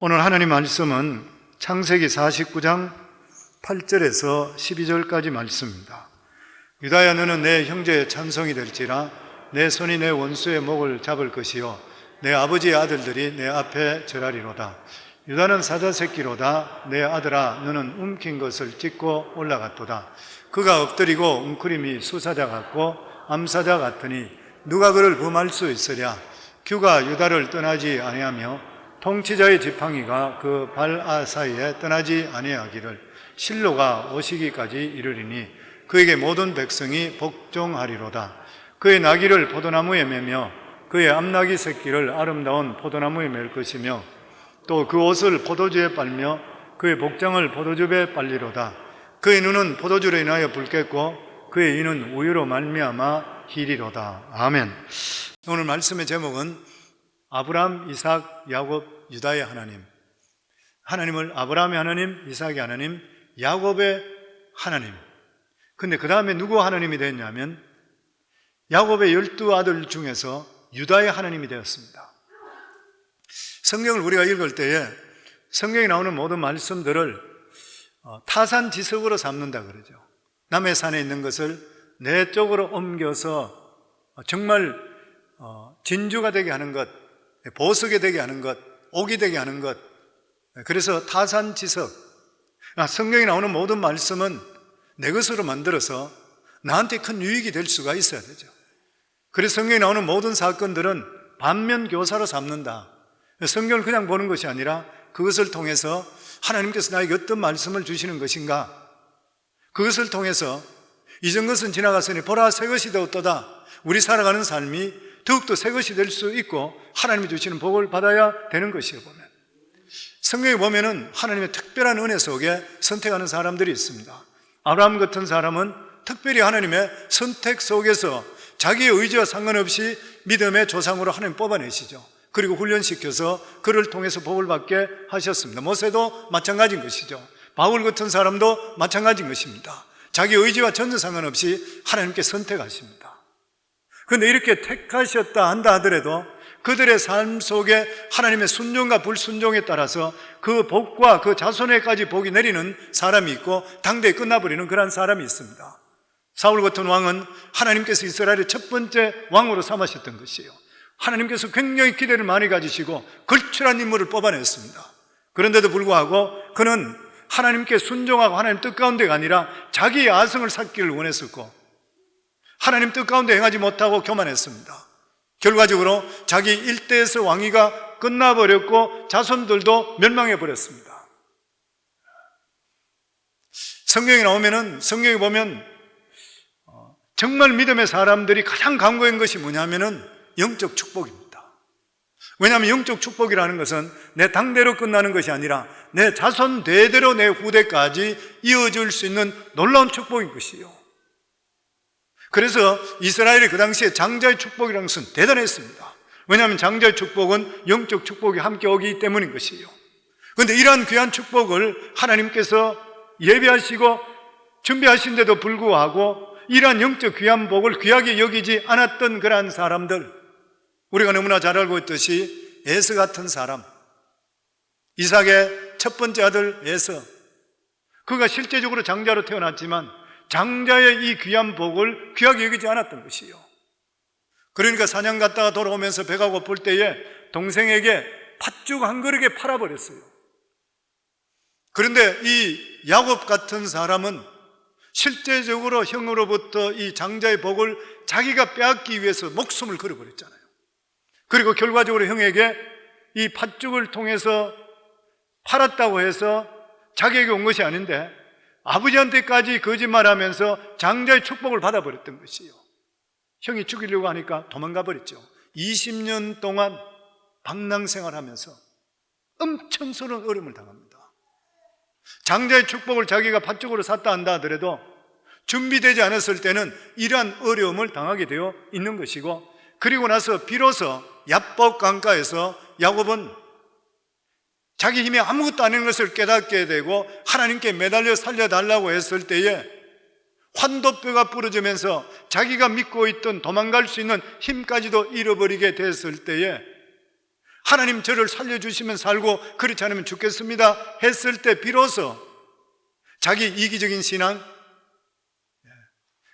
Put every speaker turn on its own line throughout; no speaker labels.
오늘 하나님 말씀은 창세기 49장 8절에서 12절까지 말씀입니다. 유다야, 너는 내 형제의 찬송이 될지라. 내 손이 내 원수의 목을 잡을 것이요 내 아버지의 아들들이 내 앞에 절하리로다. 유다는 사자 새끼로다. 내 아들아, 너는 움킨 것을 찢고 올라갔도다. 그가 엎드리고 웅크림이 수사자 같고 암사자 같으니 누가 그를 범할 수 있으랴. 규가 유다를 떠나지 아니하며 통치자의 지팡이가 그 발 사이에 떠나지 아니하기를 실로가 오시기까지 이르리니 그에게 모든 백성이 복종하리로다. 그의 나귀를 포도나무에 매며 그의 암나귀 새끼를 아름다운 포도나무에 맬 것이며 또 그 옷을 포도주에 빨며 그의 복장을 포도즙에 빨리로다. 그의 눈은 포도주로 인하여 붉겠고 그의 이는 우유로 말미암아 희리로다. 아멘. 오늘 말씀의 제목은 아브라함, 이삭, 야곱, 유다의 하나님. 하나님을 아브라함의 하나님, 이삭의 하나님, 야곱의 하나님. 근데 그 다음에 누구 하나님이 됐냐면 야곱의 12아들 중에서 유다의 하나님이 되었습니다. 성경을 우리가 읽을 때에 성경에 나오는 모든 말씀들을 타산지석으로 삼는다 그러죠. 남의 산에 있는 것을 내 쪽으로 옮겨서 정말 진주가 되게 하는 것, 보석이 되게 하는 것, 옥이 되게 하는 것. 그래서 타산지석. 성경에 나오는 모든 말씀은 내 것으로 만들어서 나한테 큰 유익이 될 수가 있어야 되죠. 그래서 성경에 나오는 모든 사건들은 반면교사로 삼는다. 성경을 그냥 보는 것이 아니라 그것을 통해서 하나님께서 나에게 어떤 말씀을 주시는 것인가, 그것을 통해서 이전 것은 지나갔으니 보라 새 것이 되었도다. 우리 살아가는 삶이 더욱더 새 것이 될 수 있고 하나님이 주시는 복을 받아야 되는 것이에요. 보면 성경에 보면은 하나님의 특별한 은혜 속에 선택하는 사람들이 있습니다. 아브라함 같은 사람은 특별히 하나님의 선택 속에서 자기의 의지와 상관없이 믿음의 조상으로 하나님 뽑아내시죠. 그리고 훈련시켜서 그를 통해서 복을 받게 하셨습니다. 모세도 마찬가지인 것이죠. 바울 같은 사람도 마찬가지인 것입니다. 자기 의지와 전혀 상관없이 하나님께 선택하십니다. 그런데 이렇게 택하셨다 한다 하더라도 그들의 삶 속에 하나님의 순종과 불순종에 따라서 그 복과 그 자손에까지 복이 내리는 사람이 있고 당대에 끝나버리는 그런 사람이 있습니다. 사울 같은 왕은 하나님께서 이스라엘의 첫 번째 왕으로 삼으셨던 것이에요. 하나님께서 굉장히 기대를 많이 가지시고 걸출한 인물을 뽑아냈습니다. 그런데도 불구하고 그는 하나님께 순종하고 하나님 뜻 가운데가 아니라 자기의 아성을 쌓기를 원했었고 하나님 뜻 가운데 행하지 못하고 교만했습니다. 결과적으로 자기 일대에서 왕위가 끝나버렸고 자손들도 멸망해버렸습니다. 성경에 보면 정말 믿음의 사람들이 가장 강구한 것이 뭐냐면은 영적 축복입니다. 왜냐하면 영적 축복이라는 것은 내 당대로 끝나는 것이 아니라 내 자손 대대로 내 후대까지 이어질 수 있는 놀라운 축복인 것이요. 그래서 이스라엘이 그 당시에 장자의 축복이라는 것은 대단했습니다. 왜냐하면 장자의 축복은 영적 축복이 함께 오기 때문인 것이에요. 그런데 이러한 귀한 축복을 하나님께서 예비하시고 준비하신데도 불구하고 이러한 영적 귀한 복을 귀하게 여기지 않았던 그러한 사람들, 우리가 너무나 잘 알고 있듯이 에서 같은 사람, 이삭의 첫 번째 아들 에서, 그가 실제적으로 장자로 태어났지만 장자의 이 귀한 복을 귀하게 여기지 않았던 것이요. 그러니까 사냥 갔다가 돌아오면서 배가 고플 때에 동생에게 팥죽 한 그릇에 팔아버렸어요. 그런데 이 야곱 같은 사람은 실제적으로 형으로부터 이 장자의 복을 자기가 빼앗기 위해서 목숨을 걸어버렸잖아요. 그리고 결과적으로 형에게 이 팥죽을 통해서 팔았다고 해서 자기에게 온 것이 아닌데 아버지한테까지 거짓말하면서 장자의 축복을 받아버렸던 것이에요. 형이 죽이려고 하니까 도망가 버렸죠. 20년 동안 방랑생활하면서 엄청스러운 어려움을 당합니다. 장자의 축복을 자기가 팥죽으로 샀다 한다 하더라도 준비되지 않았을 때는 이러한 어려움을 당하게 되어 있는 것이고, 그리고 나서 비로소 야복 강가에서 야곱은 자기 힘이 아무것도 아닌 것을 깨닫게 되고 하나님께 매달려 살려달라고 했을 때에 환도뼈가 부러지면서 자기가 믿고 있던 도망갈 수 있는 힘까지도 잃어버리게 됐을 때에 하나님 저를 살려주시면 살고 그렇지 않으면 죽겠습니다 했을 때 비로소 자기 이기적인 신앙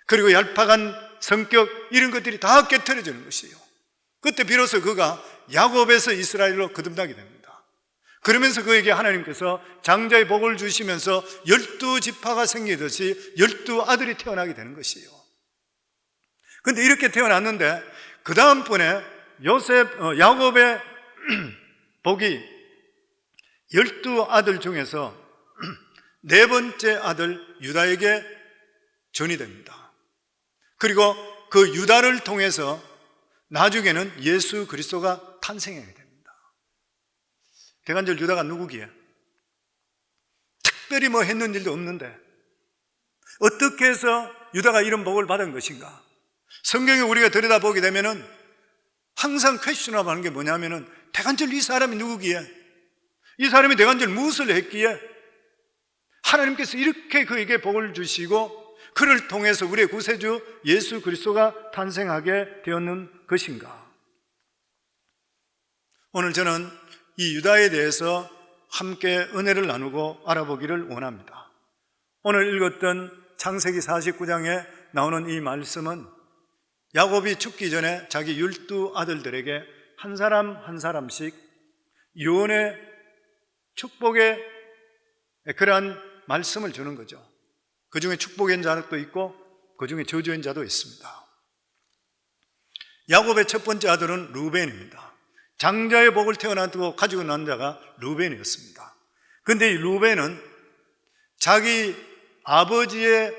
그리고 얄팍한 성격 이런 것들이 다 깨트려지는 것이에요. 그때 비로소 그가 야곱에서 이스라엘로 거듭나게 됩니다. 그러면서 그에게 하나님께서 장자의 복을 주시면서 12지파가 생기듯이 12아들이 태어나게 되는 것이에요. 그런데 이렇게 태어났는데 그 다음번에 야곱의 복이 12아들 중에서 네 번째 아들 유다에게 전이 됩니다. 그리고 그 유다를 통해서 나중에는 예수 그리스도가 탄생하게 됩니다. 대간절 유다가 누구기에? 특별히 뭐 했는 일도 없는데 어떻게 해서 유다가 이런 복을 받은 것인가? 성경에 우리가 들여다보게 되면은 항상 퀘스천하고 하는 게 뭐냐면은 대간절 이 사람이 누구기에? 이 사람이 대간절 무엇을 했기에? 하나님께서 이렇게 그에게 복을 주시고 그를 통해서 우리의 구세주 예수 그리스도가 탄생하게 되었는 것인가? 오늘 저는 이 유다에 대해서 함께 은혜를 나누고 알아보기를 원합니다. 오늘 읽었던 창세기 49장에 나오는 이 말씀은 야곱이 죽기 전에 자기 12아들들에게 한 사람 한 사람씩 유언의 축복의 그러한 말씀을 주는 거죠. 그 중에 축복의 자도 있고 그 중에 저주의 자도 있습니다. 야곱의 첫 번째 아들은 루벤입니다. 장자의 복을 태어나고 가지고 난 자가 루벤이었습니다. 그런데 이 루벤은 자기 아버지의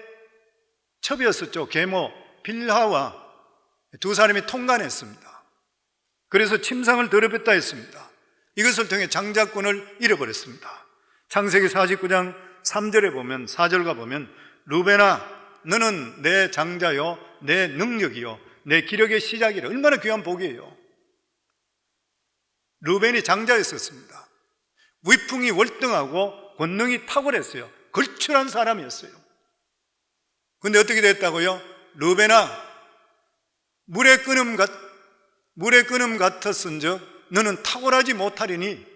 첩이었었죠. 계모 빌하와 두 사람이 통간했습니다. 그래서 침상을 더럽혔다 했습니다. 이것을 통해 장자권을 잃어버렸습니다. 창세기 49장 3절에 보면 4절과 보면 루벤아 너는 내 장자요 내 능력이요 내 기력의 시작이라. 얼마나 귀한 복이에요. 루벤이 장자였었습니다. 위풍이 월등하고 권능이 탁월했어요. 걸출한 사람이었어요. 그런데 어떻게 됐다고요? 루벤아 물의 끓음 같았은즉 너는 탁월하지 못하리니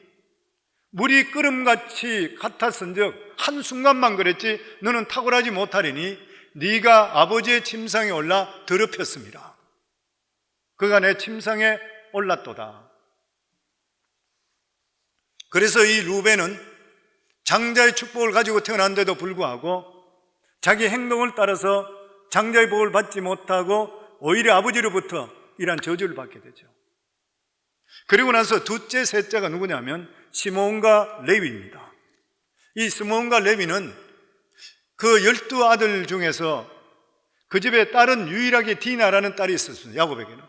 물이 끓음같이 같았은즉 한순간만 그랬지 너는 탁월하지 못하리니 네가 아버지의 침상에 올라 더럽혔습니다. 그가 내 침상에 올랐도다. 그래서 이 루벤은 장자의 축복을 가지고 태어난데도 불구하고 자기 행동을 따라서 장자의 복을 받지 못하고 오히려 아버지로부터 이러한 저주를 받게 되죠. 그리고 나서 둘째, 셋째가 누구냐면 시므온과 레위입니다. 이 시므온과 레위는 그 12아들 중에서 그 집에 딸은 유일하게 디나라는 딸이 있었습니다. 야곱에게는.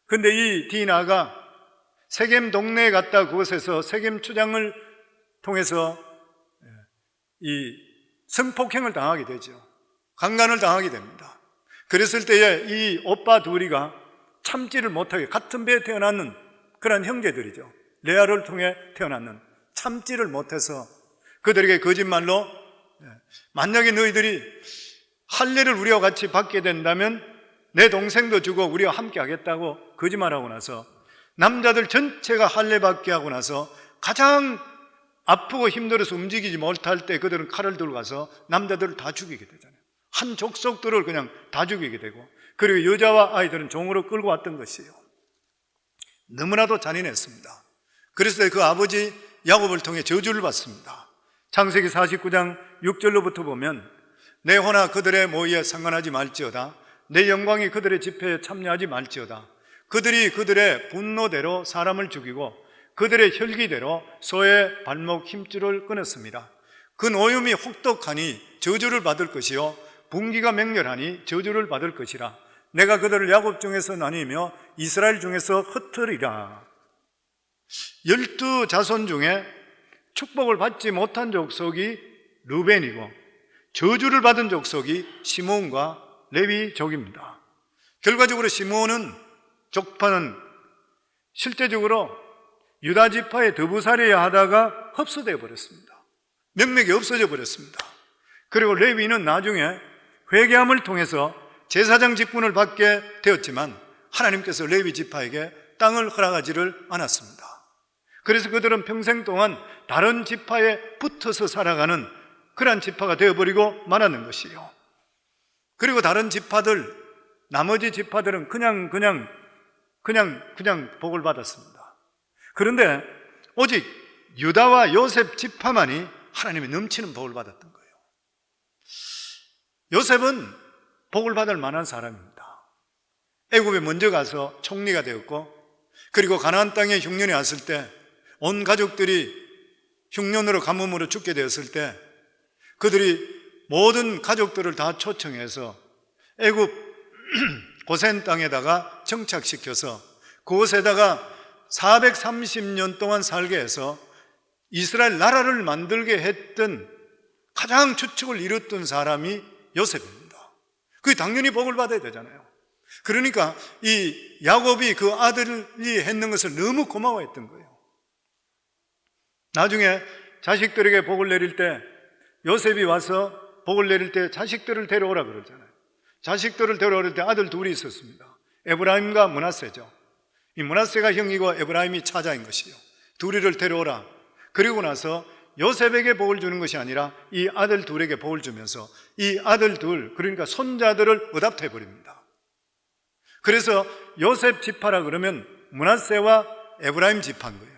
그런데 이 디나가 세겜 동네에 갔다 그곳에서 세겜 추장을 통해서 이 성폭행을 당하게 되죠. 강간을 당하게 됩니다. 그랬을 때에 이 오빠 둘이가 참지를 못하게 같은 배에 태어났는 그런 형제들이죠. 레아를 통해 태어났는 참지를 못해서 그들에게 거짓말로 만약에 너희들이 할례를 우리와 같이 받게 된다면 내 동생도 주고 우리와 함께 하겠다고 거짓말하고 나서 남자들 전체가 할례 받게 하고 나서 가장 아프고 힘들어서 움직이지 못할 때 그들은 칼을 들고 가서 남자들을 다 죽이게 되잖아요. 한 족속들을 그냥 다 죽이게 되고 그리고 여자와 아이들은 종으로 끌고 왔던 것이에요. 너무나도 잔인했습니다. 그래서 그 아버지 야곱을 통해 저주를 받습니다. 창세기 49장 6절로부터 보면 내 호나 그들의 모의에 상관하지 말지어다. 내 영광이 그들의 집회에 참여하지 말지어다. 그들이 그들의 분노대로 사람을 죽이고 그들의 혈기대로 소의 발목 힘줄을 끊었습니다. 그 노염이 혹독하니 저주를 받을 것이요 분기가 맹렬하니 저주를 받을 것이라. 내가 그들을 야곱 중에서 나뉘며 이스라엘 중에서 흩으리라. 12자손 중에 축복을 받지 못한 족속이 루벤이고 저주를 받은 족속이 시므온과 레위족입니다. 결과적으로 시므온은 족파는 실제적으로 유다 지파의 더부살이야 하다가 흡수되어 버렸습니다. 명맥이 없어져 버렸습니다. 그리고 레위는 나중에 회개함을 통해서 제사장 직분을 받게 되었지만 하나님께서 레위 지파에게 땅을 허락하지를 않았습니다. 그래서 그들은 평생 동안 다른 지파에 붙어서 살아가는 그러한 지파가 되어버리고 말았는 것이요. 그리고 다른 지파들, 나머지 지파들은 그냥 복을 받았습니다. 그런데 오직 유다와 요셉 지파만이 하나님의 넘치는 복을 받았던 거예요. 요셉은 복을 받을 만한 사람입니다. 애굽에 먼저 가서 총리가 되었고, 그리고 가나안 땅에 흉년이 왔을 때 온 가족들이 흉년으로 가뭄으로 죽게 되었을 때 그들이 모든 가족들을 다 초청해서 애굽 고센 땅에다가 정착시켜서 그곳에다가 430년 동안 살게 해서 이스라엘 나라를 만들게 했던 가장 주축을 이뤘던 사람이 요셉입니다. 그게 당연히 복을 받아야 되잖아요. 그러니까 이 야곱이 그 아들이 했는 것을 너무 고마워했던 거예요. 나중에 자식들에게 복을 내릴 때 요셉이 와서 복을 내릴 때 자식들을 데려오라 그러잖아요. 자식들을 데려올 때 아들 둘이 있었습니다. 에브라임과 므낫세죠. 이 므낫세가 형이고 에브라임이 차자인 것이요. 둘이를 데려오라. 그리고 나서 요셉에게 복을 주는 것이 아니라 이 아들 둘에게 복을 주면서 이 아들 둘, 그러니까 손자들을 의답해 버립니다. 그래서 요셉 지파라 그러면 므낫세와 에브라임 지파인 거예요.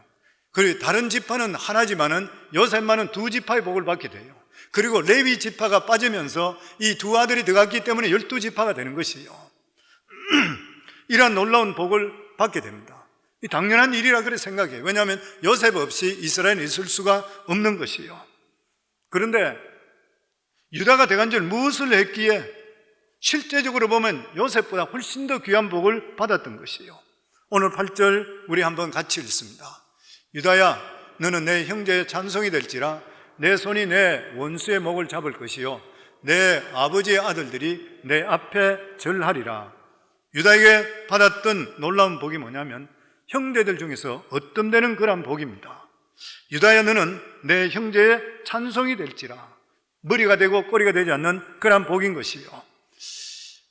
그리고 다른 지파는 하나지만은 요셉만은 두 지파의 복을 받게 돼요. 그리고 레위 지파가 빠지면서 이 두 아들이 들어갔기 때문에 12지파가 되는 것이요. 이러한 놀라운 복을 받게 됩니다. 이 당연한 일이라 그래 생각해요. 왜냐하면 요셉 없이 이스라엘은 있을 수가 없는 것이요. 그런데 유다가 대간절 무엇을 했기에 실제적으로 보면 요셉보다 훨씬 더 귀한 복을 받았던 것이요. 오늘 8절 우리 한번 같이 읽습니다. 유다야, 너는 내 형제의 찬송이 될지라 내 손이 내 원수의 목을 잡을 것이요 내 아버지의 아들들이 내 앞에 절하리라. 유다에게 받았던 놀라운 복이 뭐냐면 형제들 중에서 어떤 데는 그런 복입니다. 유다야, 너는 내 형제의 찬송이 될지라. 머리가 되고 꼬리가 되지 않는 그런 복인 것이요.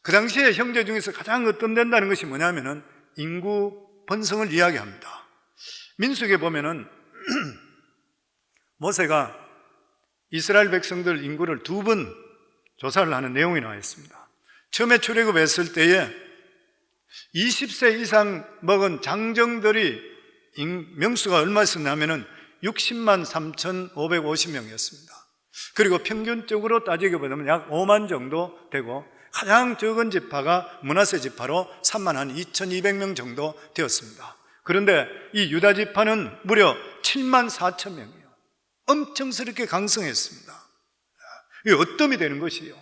그 당시에 형제 중에서 가장 어떤된다는 것이 뭐냐면은 인구 번성을 이야기합니다. 민수기에 보면은 모세가 이스라엘 백성들 인구를 2번 조사를 하는 내용이 나와 있습니다. 처음에 출애굽했을 때에 20세 이상 먹은 장정들이 명수가 얼마 있었냐면은 60만 3,550명이었습니다. 그리고 평균적으로 따지게 보면 약 5만 정도 되고 가장 적은 지파가 므낫세 지파로 3만 한 2,200명 정도 되었습니다. 그런데 이 유다 지파는 무려 7만 4천 명이에요. 엄청스럽게 강성했습니다. 이게 어뜸이 되는 것이에요.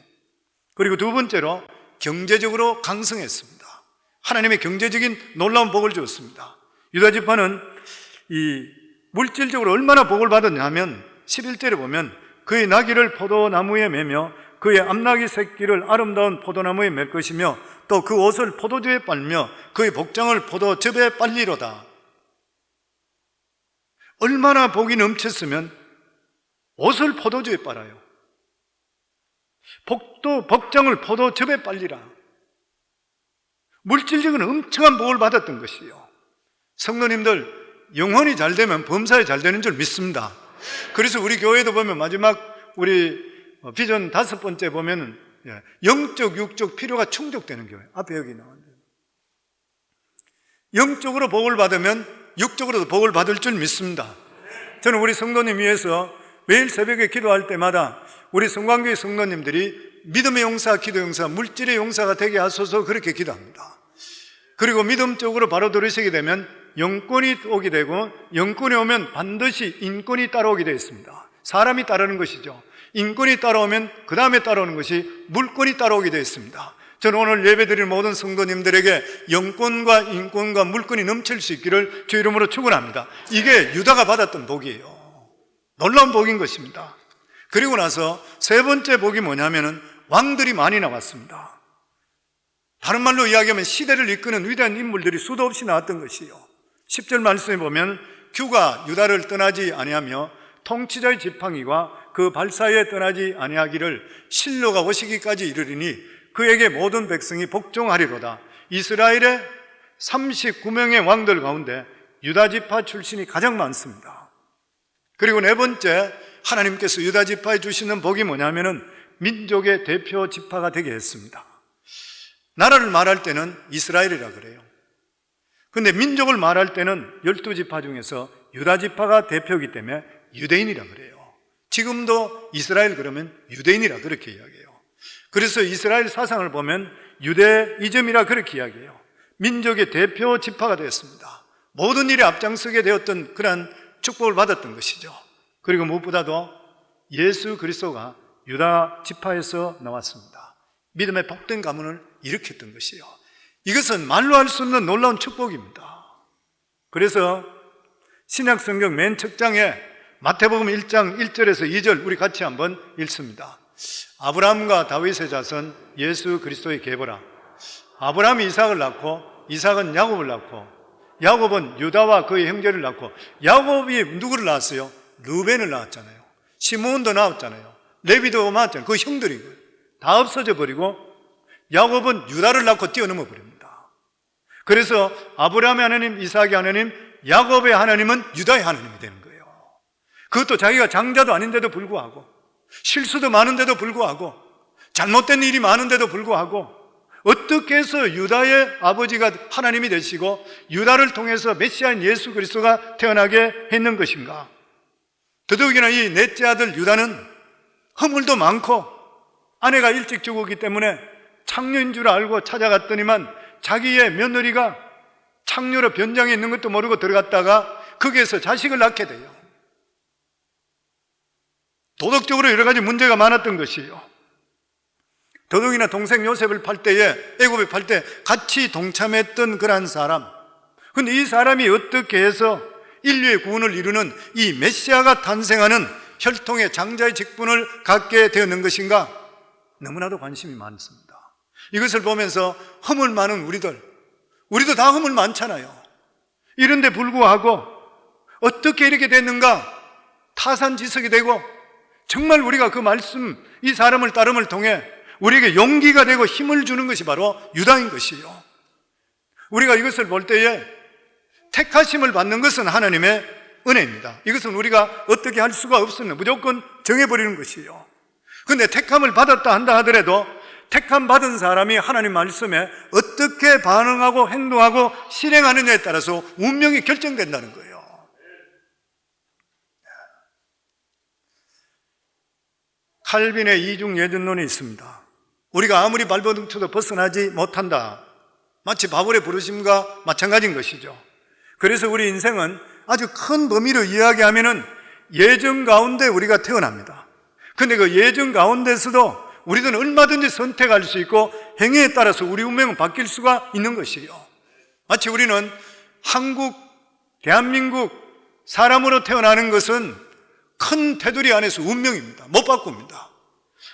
그리고 두 번째로 경제적으로 강성했습니다. 하나님의 경제적인 놀라운 복을 주었습니다. 유다 지파는 이 물질적으로 얼마나 복을 받았냐면 11절에 보면 그의 나귀를 포도나무에 매며 그의 암나귀 새끼를 아름다운 포도나무에 맬 것이며 또 그 옷을 포도주에 빨며 그의 복장을 포도즙에 빨리로다. 얼마나 복이 넘쳤으면 옷을 포도주에 빨아요. 복장을 포도즙에 빨리라. 물질적인 엄청난 복을 받았던 것이요. 성도님들, 영혼이 잘 되면 범사에 잘 되는 줄 믿습니다. 그래서 우리 교회도 보면 마지막 우리 비전 5번째 보면은 영적, 육적 필요가 충족되는 교회. 앞에 여기 나왔는데 영적으로 복을 받으면 육적으로도 복을 받을 줄 믿습니다. 저는 우리 성도님 위해서 매일 새벽에 기도할 때마다 우리 성광교회 성도님들이 믿음의 용사, 기도 용사, 물질의 용사가 되게 하소서 그렇게 기도합니다. 그리고 믿음적으로 바로 들으시게 되면 영권이 오게 되고 영권이 오면 반드시 인권이 따라오게 되어 있습니다. 사람이 따르는 것이죠. 인권이 따라오면 그 다음에 따라오는 것이 물권이 따라오게 되어 있습니다. 저는 오늘 예배드리는 모든 성도님들에게 영권과 인권과 물권이 넘칠 수 있기를 주 이름으로 축원합니다. 이게 유다가 받았던 복이에요. 놀라운 복인 것입니다. 그리고 나서 세 번째 복이 뭐냐면은 왕들이 많이 나왔습니다. 다른 말로 이야기하면 시대를 이끄는 위대한 인물들이 수도 없이 나왔던 것이요. 10절 말씀에 보면 규가 유다를 떠나지 아니하며 통치자의 지팡이와 그 발사에 떠나지 아니하기를 실로가 오시기까지 이르리니 그에게 모든 백성이 복종하리로다. 이스라엘의 39명의 왕들 가운데 유다 지파 출신이 가장 많습니다. 그리고 네 번째, 하나님께서 유다 지파에 주시는 복이 뭐냐면은 민족의 대표 지파가 되게 했습니다. 나라를 말할 때는 이스라엘이라 그래요. 근데 민족을 말할 때는 12지파 중에서 유다 지파가 대표이기 때문에 유대인이라 그래요. 지금도 이스라엘 그러면 유대인이라 그렇게 이야기해요. 그래서 이스라엘 사상을 보면 유대이즘이라 그렇게 이야기해요. 민족의 대표 지파가 되었습니다. 모든 일에 앞장서게 되었던 그러한 축복을 받았던 것이죠. 그리고 무엇보다도 예수 그리스도가 유다 지파에서 나왔습니다. 믿음의 복된 가문을 일으켰던 것이요. 이것은 말로 할 수 없는 놀라운 축복입니다. 그래서 신약 성경 맨 첫 장에 마태복음 1장 1절에서 2절 우리 같이 한번 읽습니다. 아브라함과 다윗의 자손 예수 그리스도의 계보라. 아브라함이 이삭을 낳고 이삭은 야곱을 낳고 야곱은 유다와 그의 형제를 낳고 야곱이 누구를 낳았어요? 르벤을 낳았잖아요. 시므온도 낳았잖아요. 레위도 낳았잖아요. 그 형들이 다 없어져 버리고 야곱은 유다를 낳고 뛰어넘어 버립니다. 그래서 아브라함의 하나님, 이삭의 하나님, 야곱의 하나님은 유다의 하나님이 되는 거예요. 그것도 자기가 장자도 아닌데도 불구하고 실수도 많은데도 불구하고 잘못된 일이 많은데도 불구하고 어떻게 해서 유다의 아버지가 하나님이 되시고 유다를 통해서 메시아인 예수 그리스도가 태어나게 했는 것인가? 더더욱이나 이 넷째 아들 유다는 허물도 많고 아내가 일찍 죽었기 때문에 창녀인 줄 알고 찾아갔더니만 자기의 며느리가 창녀로 변장해 있는 것도 모르고 들어갔다가 거기에서 자식을 낳게 돼요. 도덕적으로 여러 가지 문제가 많았던 것이에요. 더더욱이나 동생 요셉을 팔 때에 애굽에 팔 때 같이 동참했던 그러한 사람. 그런데 이 사람이 어떻게 해서 인류의 구원을 이루는 이 메시아가 탄생하는 혈통의 장자의 직분을 갖게 되었는 것인가? 너무나도 관심이 많습니다. 이것을 보면서 허물 많은 우리도 다 허물 많잖아요. 이런데 불구하고 어떻게 이렇게 됐는가? 타산지석이 되고 정말 우리가 그 말씀, 이 사람을 따름을 통해 우리에게 용기가 되고 힘을 주는 것이 바로 유다인 것이요. 우리가 이것을 볼 때에 택하심을 받는 것은 하나님의 은혜입니다. 이것은 우리가 어떻게 할 수가 없습니다. 무조건 정해버리는 것이요. 그런데 택함을 받았다 한다 하더라도 택함 받은 사람이 하나님 말씀에 어떻게 반응하고 행동하고 실행하느냐에 따라서 운명이 결정된다는 거예요. 칼빈의 이중 예전론이 있습니다. 우리가 아무리 발버둥쳐도 벗어나지 못한다. 마치 바울의 부르심과 마찬가지인 것이죠. 그래서 우리 인생은 아주 큰 범위로 이야기하면은 예정 가운데 우리가 태어납니다. 근데 그 예정 가운데서도 우리들은 얼마든지 선택할 수 있고 행위에 따라서 우리 운명은 바뀔 수가 있는 것이에요. 마치 우리는 한국, 대한민국 사람으로 태어나는 것은 큰 테두리 안에서 운명입니다. 못 바꿉니다.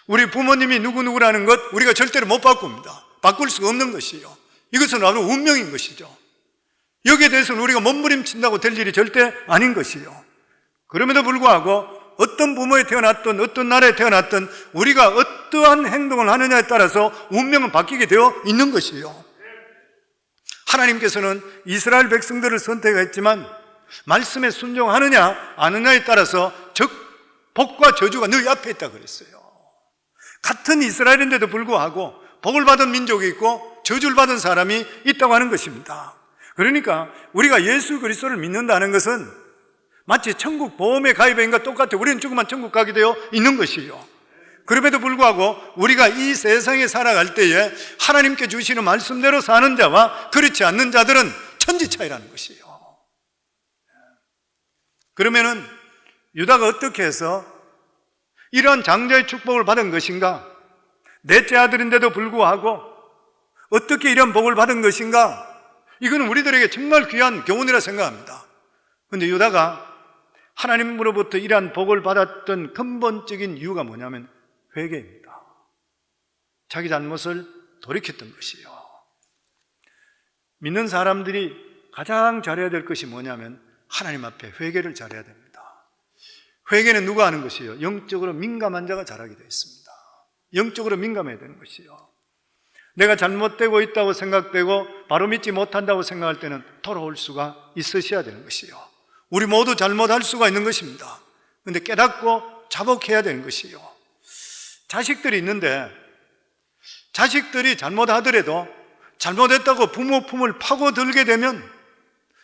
우리 부모님이 누구누구라는 것 우리가 절대로 못 바꿉니다. 바꿀 수가 없는 것이에요. 이것은 바로 운명인 것이죠. 여기에 대해서는 우리가 몸부림친다고 될 일이 절대 아닌 것이에요. 그럼에도 불구하고 어떤 부모에 태어났든 어떤 나라에 태어났든 우리가 어떠한 행동을 하느냐에 따라서 운명은 바뀌게 되어 있는 것이에요. 하나님께서는 이스라엘 백성들을 선택했지만 말씀에 순종하느냐 안 하느냐에 따라서 복과 저주가 너희 앞에 있다 그랬어요. 같은 이스라엘인데도 불구하고 복을 받은 민족이 있고 저주를 받은 사람이 있다고 하는 것입니다. 그러니까 우리가 예수 그리스도를 믿는다는 것은 마치 천국 보험에 가입한 것과 똑같아요. 우리는 죽으면 천국 가게 되어 있는 것이에요. 그럼에도 불구하고 우리가 이 세상에 살아갈 때에 하나님께 주시는 말씀대로 사는 자와 그렇지 않는 자들은 천지 차이라는 것이에요. 그러면은 유다가 어떻게 해서 이러한 장자의 축복을 받은 것인가? 넷째 아들인데도 불구하고 어떻게 이런 복을 받은 것인가? 이거는 우리들에게 정말 귀한 교훈이라 생각합니다. 그런데 유다가 하나님으로부터 이러한 복을 받았던 근본적인 이유가 뭐냐면 회개입니다. 자기 잘못을 돌이켰던 것이에요. 믿는 사람들이 가장 잘해야 될 것이 뭐냐면 하나님 앞에 회개를 잘해야 됩니다. 회개는 누가 하는 것이에요? 영적으로 민감한 자가 잘하게 되어 있습니다. 영적으로 민감해야 되는 것이에요. 내가 잘못되고 있다고 생각되고 바로 믿지 못한다고 생각할 때는 돌아올 수가 있으셔야 되는 것이요. 우리 모두 잘못할 수가 있는 것입니다. 그런데 깨닫고 자복해야 되는 것이요. 자식들이 있는데 자식들이 잘못하더라도 잘못했다고 부모 품을 파고들게 되면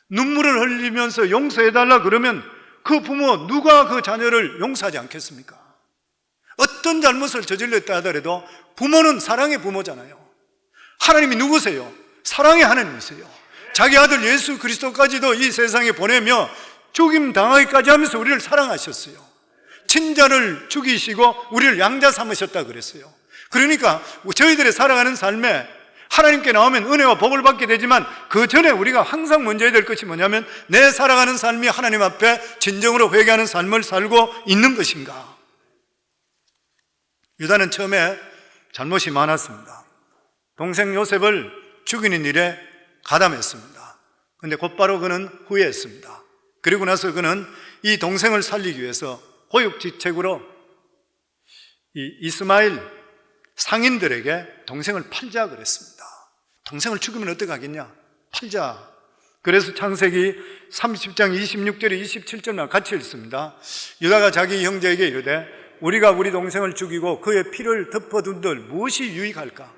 눈물을 흘리면서 용서해달라 그러면 그 부모 누가 그 자녀를 용서하지 않겠습니까? 어떤 잘못을 저질렀다 하더라도 부모는 사랑의 부모잖아요. 하나님이 누구세요? 사랑의 하나님이세요. 자기 아들 예수 그리스도까지도 이 세상에 보내며 죽임 당하기까지 하면서 우리를 사랑하셨어요. 친자를 죽이시고 우리를 양자 삼으셨다 그랬어요. 그러니까 저희들의 살아가는 삶에 하나님께 나오면 은혜와 복을 받게 되지만 그 전에 우리가 항상 먼저 해야 될 것이 뭐냐면 내 살아가는 삶이 하나님 앞에 진정으로 회개하는 삶을 살고 있는 것인가. 유다는 처음에 잘못이 많았습니다. 동생 요셉을 죽이는 일에 가담했습니다. 그런데 곧바로 그는 후회했습니다. 그리고 나서 그는 이 동생을 살리기 위해서 고육지책으로 이 이스마엘 상인들에게 동생을 팔자 그랬습니다. 동생을 죽이면 어떡하겠냐? 팔자. 그래서 창세기 30장 26절에 27절만 같이 읽습니다. 유다가 자기 형제에게 이르되 우리가 우리 동생을 죽이고 그의 피를 덮어둔들 무엇이 유익할까?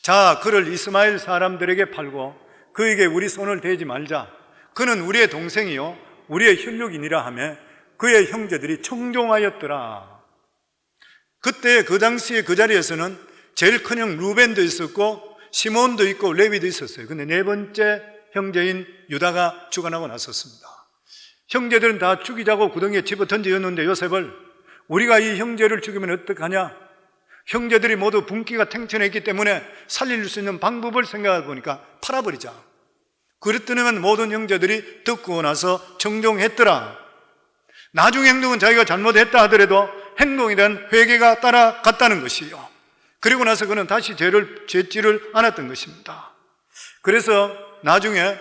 자, 그를 이스마엘 사람들에게 팔고 그에게 우리 손을 대지 말자. 그는 우리의 동생이요 우리의 혈육이니라 하며 그의 형제들이 청종하였더라. 그때 그 당시에 그 자리에서는 제일 큰 형 루벤도 있었고 시몬도 있고 레위도 있었어요. 근데 네 번째 형제인 유다가 죽어나고 났었습니다. 형제들은 다 죽이자고 구덩이에 집어 던지었는데 요셉을 우리가 이 형제를 죽이면 어떡하냐? 형제들이 모두 분기가 탱천했기 때문에 살릴 수 있는 방법을 생각해 보니까 팔아버리자. 그랬더니만 모든 형제들이 듣고 나서 청종했더라. 나중 행동은 자기가 잘못했다 하더라도 행동에 대한 회개가 따라갔다는 것이요. 그리고 나서 그는 다시 죄질을 않았던 것입니다. 그래서 나중에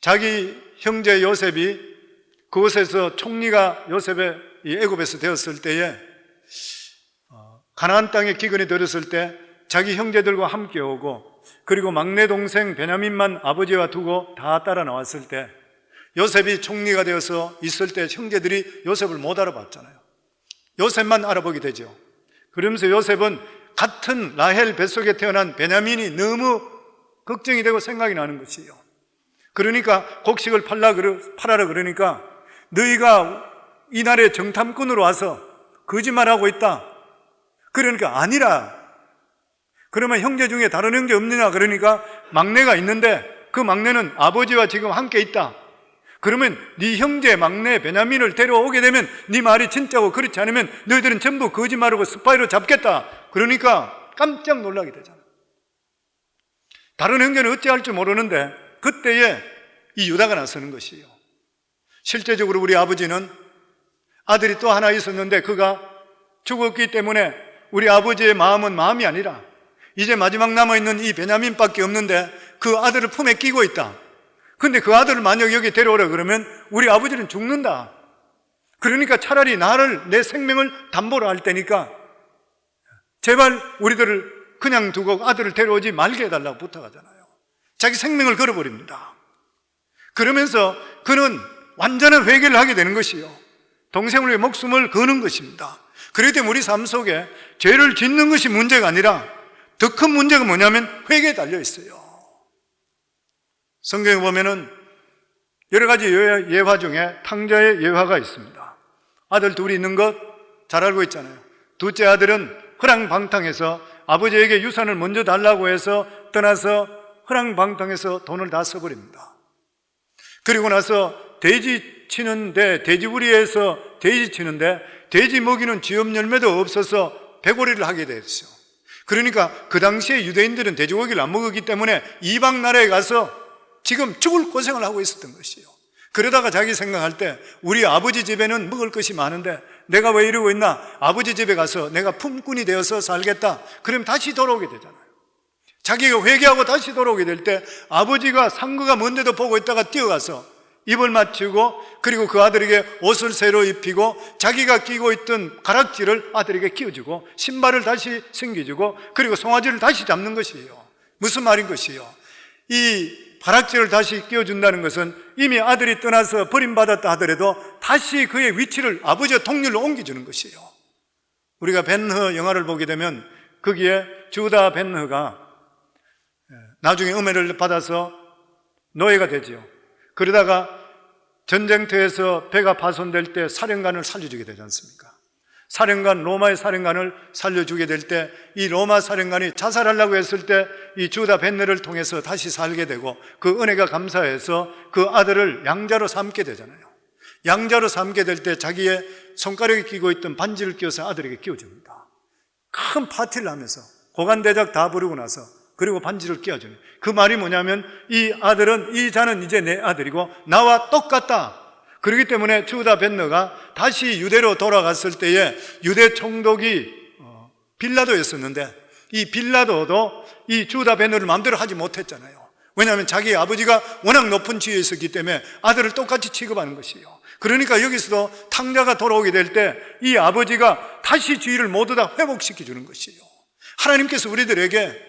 자기 형제 요셉이 그곳에서 총리가 요셉의 애굽에서 되었을 때에 가나안 땅에 기근이 들었을 때 자기 형제들과 함께 오고 그리고 막내 동생 베냐민만 아버지와 두고 다 따라 나왔을 때 요셉이 총리가 되어서 있을 때 형제들이 요셉을 못 알아봤잖아요. 요셉만 알아보게 되죠. 그러면서 요셉은 같은 라헬 뱃속에 태어난 베냐민이 너무 걱정이 되고 생각이 나는 것이에요. 그러니까 곡식을 팔아라 그러니까 너희가 이날에 정탐꾼으로 와서 거짓말하고 있다. 그러니까 아니라. 그러면 형제 중에 다른 형제 없느냐? 그러니까 막내가 있는데 그 막내는 아버지와 지금 함께 있다. 그러면 네 형제 막내 베냐민을 데려오게 되면 네 말이 진짜고 그렇지 않으면 너희들은 전부 거짓말하고 스파이로 잡겠다. 그러니까 깜짝 놀라게 되잖아. 다른 형제는 어찌할 줄 모르는데 그때에 이 유다가 나서는 것이에요. 실제적으로 우리 아버지는 아들이 또 하나 있었는데 그가 죽었기 때문에 우리 아버지의 마음은 마음이 아니라 이제 마지막 남아있는 이 베냐민밖에 없는데 그 아들을 품에 끼고 있다. 근데 그 아들을 만약 여기 데려오라 그러면 우리 아버지는 죽는다. 그러니까 차라리 내 생명을 담보로 할 테니까 제발 우리들을 그냥 두고 아들을 데려오지 말게 해달라고 부탁하잖아요. 자기 생명을 걸어버립니다. 그러면서 그는 완전한 회개를 하게 되는 것이요. 동생을 위해 목숨을 거는 것입니다. 그렇기 때문에 우리 삶 속에 죄를 짓는 것이 문제가 아니라 더 큰 문제가 뭐냐면 회개에 달려 있어요. 성경에 보면은 여러 가지 예화 중에 탕자의 예화가 있습니다. 아들 둘이 있는 것 잘 알고 있잖아요. 둘째 아들은 허랑방탕해서 아버지에게 유산을 먼저 달라고 해서 떠나서 허랑방탕해서 돈을 다 써버립니다. 그리고 나서 돼지부리에서 돼지 치는데 돼지 먹이는 쥐업 열매도 없어서 배고리를 하게 됐어요. 그러니까 그 당시에 유대인들은 돼지고기를 안 먹었기 때문에 이방 나라에 가서 지금 죽을 고생을 하고 있었던 것이에요. 그러다가 자기 생각할 때 우리 아버지 집에는 먹을 것이 많은데 내가 왜 이러고 있나? 아버지 집에 가서 내가 품꾼이 되어서 살겠다. 그럼 다시 돌아오게 되잖아요. 자기가 회개하고 다시 돌아오게 될 때 아버지가 상거가 먼데도 보고 있다가 뛰어가서 입을 맞추고, 그리고 그 아들에게 옷을 새로 입히고, 자기가 끼고 있던 가락지를 아들에게 끼워주고, 신발을 다시 챙겨주고, 그리고 송아지를 다시 잡는 것이에요. 무슨 말인 것이요? 이 가락지를 다시 끼워준다는 것은 이미 아들이 떠나서 버림받았다 하더라도 다시 그의 위치를 아버지의 통일로 옮겨주는 것이에요. 우리가 벤허 영화를 보게 되면 거기에 주다 벤허가 나중에 은혜를 받아서 노예가 되지요. 그러다가 전쟁터에서 배가 파손될 때 사령관을 살려주게 되지 않습니까? 로마의 사령관을 살려주게 될 때 이 로마 사령관이 자살하려고 했을 때 이 주다 벤너를 통해서 다시 살게 되고, 그 은혜가 감사해서 그 아들을 양자로 삼게 되잖아요. 양자로 삼게 될 때 자기의 손가락에 끼고 있던 반지를 끼워서 아들에게 끼워줍니다. 큰 파티를 하면서 고관대작 다 부르고 나서 그리고 반지를 끼워주는, 그 말이 뭐냐면 이 아들은, 이 자는 이제 내 아들이고 나와 똑같다. 그렇기 때문에 주다 벤너가 다시 유대로 돌아갔을 때에 유대 총독이 빌라도였었는데, 이 빌라도도 이 주다 벤너를 마음대로 하지 못했잖아요. 왜냐하면 자기 아버지가 워낙 높은 지위에 있었기 때문에 아들을 똑같이 취급하는 것이에요. 그러니까 여기서도 탕자가 돌아오게 될 때 이 아버지가 다시 지위를 모두 다 회복시켜 주는 것이에요. 하나님께서 우리들에게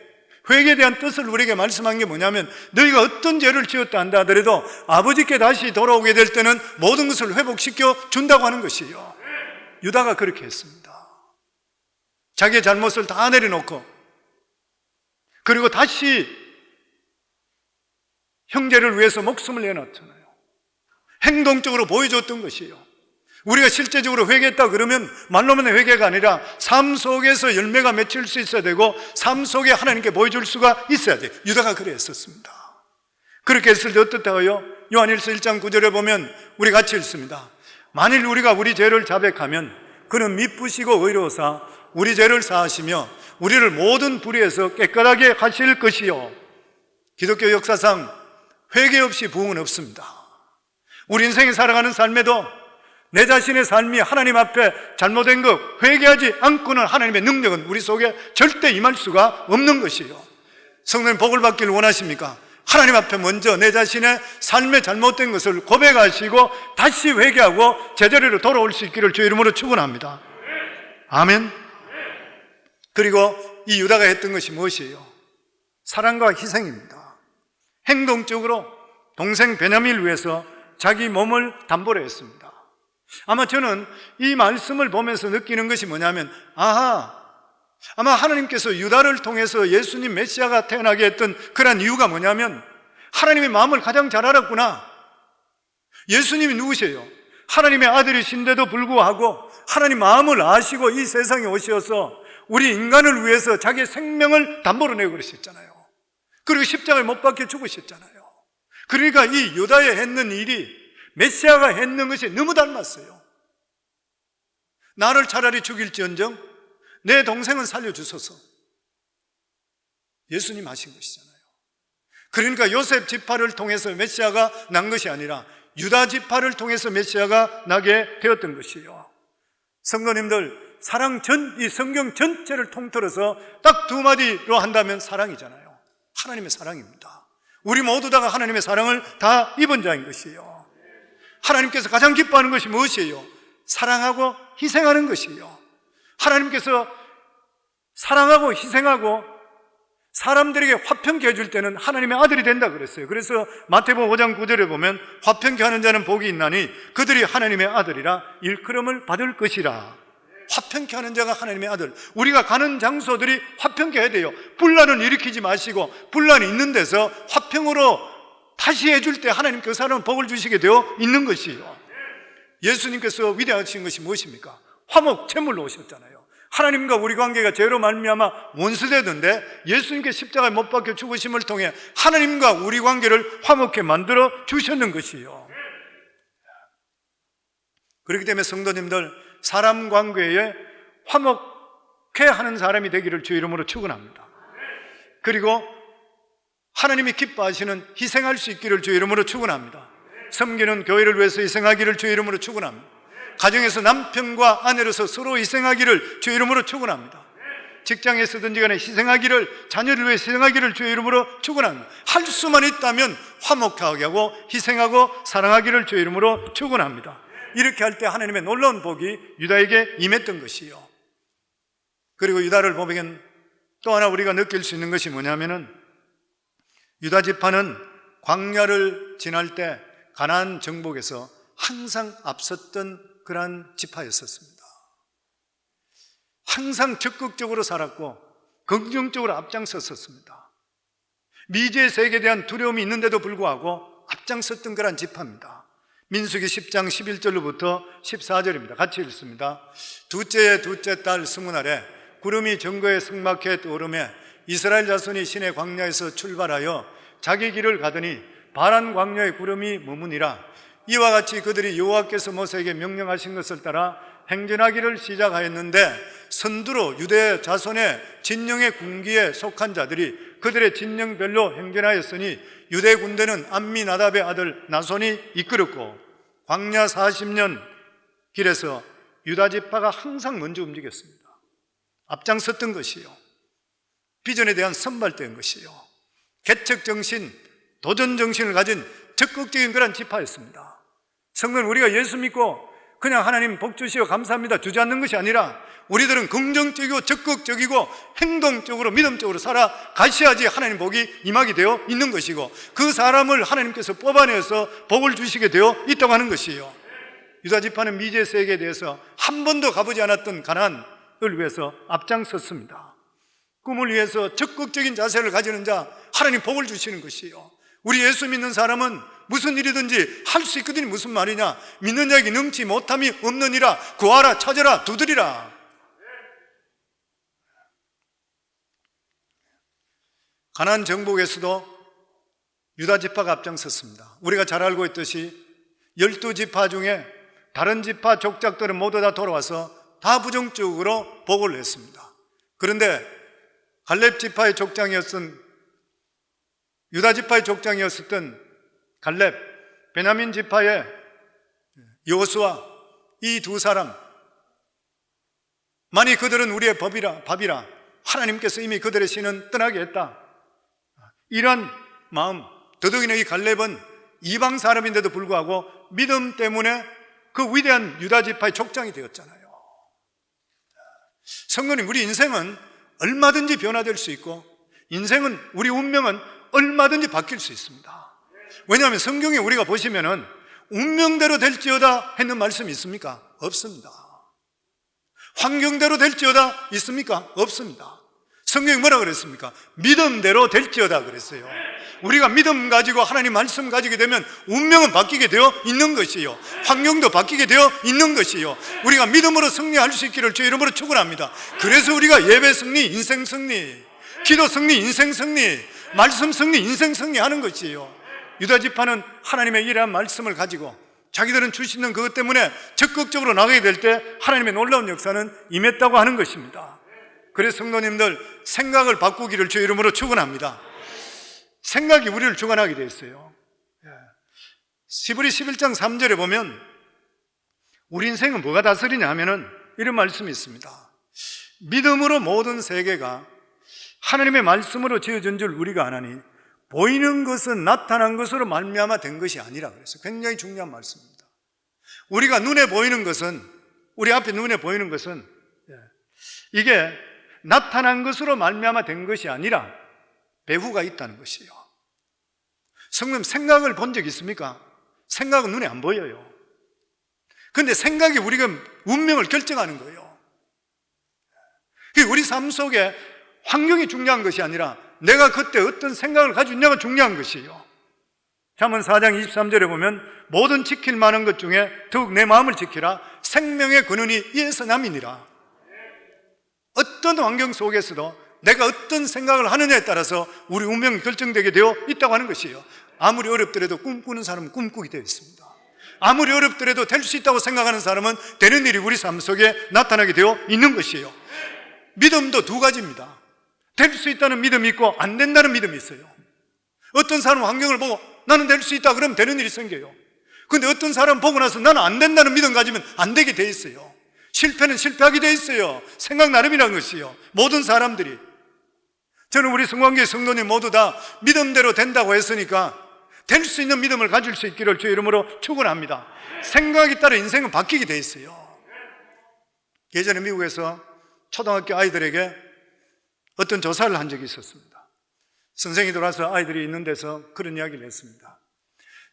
회개에 대한 뜻을 우리에게 말씀한 게 뭐냐면, 너희가 어떤 죄를 지었다 한다 하더라도 아버지께 다시 돌아오게 될 때는 모든 것을 회복시켜 준다고 하는 것이에요. 유다가 그렇게 했습니다. 자기의 잘못을 다 내려놓고, 그리고 다시 형제를 위해서 목숨을 내놨잖아요. 행동적으로 보여줬던 것이에요. 우리가 실제적으로 회개했다 그러면 말로만 회개가 아니라 삶 속에서 열매가 맺힐 수 있어야 되고, 삶 속에 하나님께 보여줄 수가 있어야 돼요. 유다가 그랬었습니다. 그렇게 했을 때 어떻다고요? 요한일서 1장 9절에 보면 우리 같이 읽습니다. 만일 우리가 우리 죄를 자백하면 그는 미쁘시고 의로우사 우리 죄를 사하시며 우리를 모든 불의에서 깨끗하게 하실 것이요. 기독교 역사상 회개 없이 부흥은 없습니다. 우리 인생에 살아가는 삶에도 내 자신의 삶이 하나님 앞에 잘못된 것 회개하지 않고는 하나님의 능력은 우리 속에 절대 임할 수가 없는 것이에요. 성도님, 복을 받기를 원하십니까? 하나님 앞에 먼저 내 자신의 삶에 잘못된 것을 고백하시고 다시 회개하고 제자리로 돌아올 수 있기를 주의 이름으로 축원합니다. 아멘. 그리고 이 유다가 했던 것이 무엇이에요? 사랑과 희생입니다. 행동적으로 동생 베냐민을 위해서 자기 몸을 담보로 했습니다. 아마 저는 이 말씀을 보면서 느끼는 것이 뭐냐면, 아마 하나님께서 유다를 통해서 예수님 메시아가 태어나게 했던 그런 이유가 뭐냐면, 하나님의 마음을 가장 잘 알았구나. 예수님이 누구세요? 하나님의 아들이신데도 불구하고 하나님 마음을 아시고 이 세상에 오셔서 우리 인간을 위해서 자기의 생명을 담보로 내고 그러셨잖아요. 그리고 십자가에 못 박혀 죽으셨잖아요. 그러니까 이 유다에 했는 일이 메시아가 했는 것이 너무 닮았어요. 나를 차라리 죽일지언정 내 동생은 살려주소서. 예수님 하신 것이잖아요. 그러니까 요셉 지파를 통해서 메시아가 난 것이 아니라 유다 지파를 통해서 메시아가 나게 되었던 것이에요. 성도님들, 이 성경 전체를 통틀어서 딱 두 마디로 한다면 사랑이잖아요. 하나님의 사랑입니다. 우리 모두 다가 하나님의 사랑을 다 입은 자인 것이에요. 하나님께서 가장 기뻐하는 것이 무엇이에요? 사랑하고 희생하는 것이에요. 하나님께서 사랑하고 희생하고 사람들에게 화평케 해줄 때는 하나님의 아들이 된다 그랬어요. 그래서 마태복음 5장 9절에 보면 화평케 하는 자는 복이 있나니 그들이 하나님의 아들이라 일컬음을 받을 것이라. 화평케 하는 자가 하나님의 아들. 우리가 가는 장소들이 화평케 해야 돼요. 분란을 일으키지 마시고 분란이 있는 데서 화평으로 다시 해줄 때 하나님 그 사람은 복을 주시게 되어 있는 것이에요. 예수님께서 위대하신 것이 무엇입니까? 화목 제물로 오셨잖아요. 하나님과 우리 관계가 죄로 말미암아 원수되던데 예수님께 십자가에 못 박혀 죽으심을 통해 하나님과 우리 관계를 화목케 만들어 주셨는 것이에요. 그렇기 때문에 성도님들, 사람 관계에 화목케 하는 사람이 되기를 주의 이름으로 축원합니다. 그리고 하나님이 기뻐하시는 희생할 수 있기를 주의 이름으로 축원합니다. 섬기는 교회를 위해서 희생하기를 주의 이름으로 축원합니다. 가정에서 남편과 아내로서 서로 희생하기를 주의 이름으로 축원합니다. 직장에서든지 간에 희생하기를, 자녀를 위해 희생하기를 주의 이름으로 축원합니다. 할 수만 있다면 화목하게 하고 희생하고 사랑하기를 주의 이름으로 축원합니다. 이렇게 할 때 하나님의 놀라운 복이 유다에게 임했던 것이요. 그리고 유다를 보면 또 하나 우리가 느낄 수 있는 것이 뭐냐면은, 유다 지파는 광야를 지날 때 가나안 정복에서 항상 앞섰던 그러한 지파였었습니다. 항상 적극적으로 살았고 긍정적으로 앞장섰었습니다. 미지의 세계에 대한 두려움이 있는데도 불구하고 앞장섰던 그러한 지파입니다. 민수기 10장 11절로부터 14절입니다. 같이 읽습니다. 둘째 달 스무날에 구름이 정거에 성막해 떠오르매 이스라엘 자손이 시내 광야에서 출발하여 자기 길을 가더니 바란 광야에 구름이 머무니라. 이와 같이 그들이 여호와께서 모세에게 명령하신 것을 따라 행진하기를 시작하였는데, 선두로 유대 자손의 진영의 군기에 속한 자들이 그들의 진영별로 행진하였으니 유대 군대는 암미나답의 아들 나손이 이끌었고, 광야 40년 길에서 유다 지파가 항상 먼저 움직였습니다. 앞장섰던 것이요, 비전에 대한 선발된 것이요, 개척정신, 도전정신을 가진 적극적인 그런 지파였습니다. 성도는 우리가 예수 믿고 그냥 하나님 복 주시어 감사합니다 주지 않는 것이 아니라, 우리들은 긍정적이고 적극적이고 행동적으로 믿음적으로 살아가셔야지 하나님 복이 임하게 되어 있는 것이고, 그 사람을 하나님께서 뽑아내서 복을 주시게 되어 있다고 하는 것이에요. 유다 지파는 미지의 세계에 대해서 한 번도 가보지 않았던 가나안을 위해서 앞장섰습니다. 꿈을 위해서 적극적인 자세를 가지는 자, 하나님 복을 주시는 것이에요. 우리 예수 믿는 사람은 무슨 일이든지 할 수 있거든요. 무슨 말이냐? 믿는 자에게 능치 못함이 없느니라. 구하라, 찾으라, 두드리라. 가나안 정복에서도 유다 지파가 앞장섰습니다. 우리가 잘 알고 있듯이 12지파 중에 다른 지파 족장들은 모두 다 돌아와서 다 부정적으로 복을 냈습니다. 그런데 갈렙 지파의 족장이었던, 유다 지파의 족장이었었던 갈렙, 베냐민 지파의 여호수아, 이 두 사람, 만일 그들은 우리의 밥이라 하나님께서 이미 그들의 신은 떠나게 했다, 이런 마음, 더더욱이나 이 갈렙은 이방 사람인데도 불구하고 믿음 때문에 그 위대한 유다 지파의 족장이 되었잖아요. 성도님, 우리 인생은 얼마든지 변화될 수 있고, 인생은, 우리 운명은 얼마든지 바뀔 수 있습니다. 왜냐하면 성경에 우리가 보시면은 운명대로 될지어다 했는 말씀이 있습니까? 없습니다. 환경대로 될지어다 있습니까? 없습니다. 성경이 뭐라 그랬습니까? 믿음대로 될지어다 그랬어요. 우리가 믿음 가지고 하나님 말씀 가지게 되면 운명은 바뀌게 되어 있는 것이요, 환경도 바뀌게 되어 있는 것이요, 우리가 믿음으로 승리할 수 있기를 주의 이름으로 축원합니다. 그래서 우리가 예배 승리, 인생 승리, 기도 승리, 인생 승리, 말씀 승리, 인생 승리하는 것이에요. 유다 지파는 하나님의 이러한 말씀을 가지고 자기들은 주시는 그것 때문에 적극적으로 나가게 될 때 하나님의 놀라운 역사는 임했다고 하는 것입니다. 그래서 성도님들, 생각을 바꾸기를 주의 이름으로 축원합니다. 생각이 우리를 주관하게 되어 있어요. 시브리 11장 3절에 보면 우리 인생은 뭐가 다스리냐 하면은 이런 말씀이 있습니다. 믿음으로 모든 세계가 하나님의 말씀으로 지어진 줄 우리가 아나니 보이는 것은 나타난 것으로 말미암아 된 것이 아니라 그래서 굉장히 중요한 말씀입니다. 우리가 눈에 보이는 것은, 우리 앞에 눈에 보이는 것은 이게 나타난 것으로 말미암아 된 것이 아니라 배후가 있다는 것이에요. 성님, 생각을 본 적 있습니까? 생각은 눈에 안 보여요. 그런데 생각이 우리가 운명을 결정하는 거예요. 우리 삶 속에 환경이 중요한 것이 아니라 내가 그때 어떤 생각을 가지고 있냐가 중요한 것이에요. 잠언 4장 23절에 보면 모든 지킬 만한 것 중에 더욱 내 마음을 지키라. 생명의 근원이 이에서 남이니라. 어떤 환경 속에서도 내가 어떤 생각을 하느냐에 따라서 우리 운명이 결정되게 되어 있다고 하는 것이에요. 아무리 어렵더라도 꿈꾸는 사람은 꿈꾸게 되어 있습니다. 아무리 어렵더라도 될 수 있다고 생각하는 사람은 되는 일이 우리 삶 속에 나타나게 되어 있는 것이에요. 믿음도 두 가지입니다. 될 수 있다는 믿음이 있고 안 된다는 믿음이 있어요. 어떤 사람은 환경을 보고 나는 될 수 있다 그러면 되는 일이 생겨요. 그런데 어떤 사람 보고 나서 나는 안 된다는 믿음 가지면 안 되게 돼 있어요. 실패는 실패하게 돼 있어요. 생각 나름이라는 것이요. 모든 사람들이. 저는 우리 성관계 성도님 모두 다 믿음대로 된다고 했으니까 될 수 있는 믿음을 가질 수 있기를 주의 이름으로 축원합니다. 생각에 따라 인생은 바뀌게 돼 있어요. 예전에 미국에서 초등학교 아이들에게 어떤 조사를 한 적이 있었습니다. 선생이 돌아서 아이들이 있는 데서 그런 이야기를 했습니다.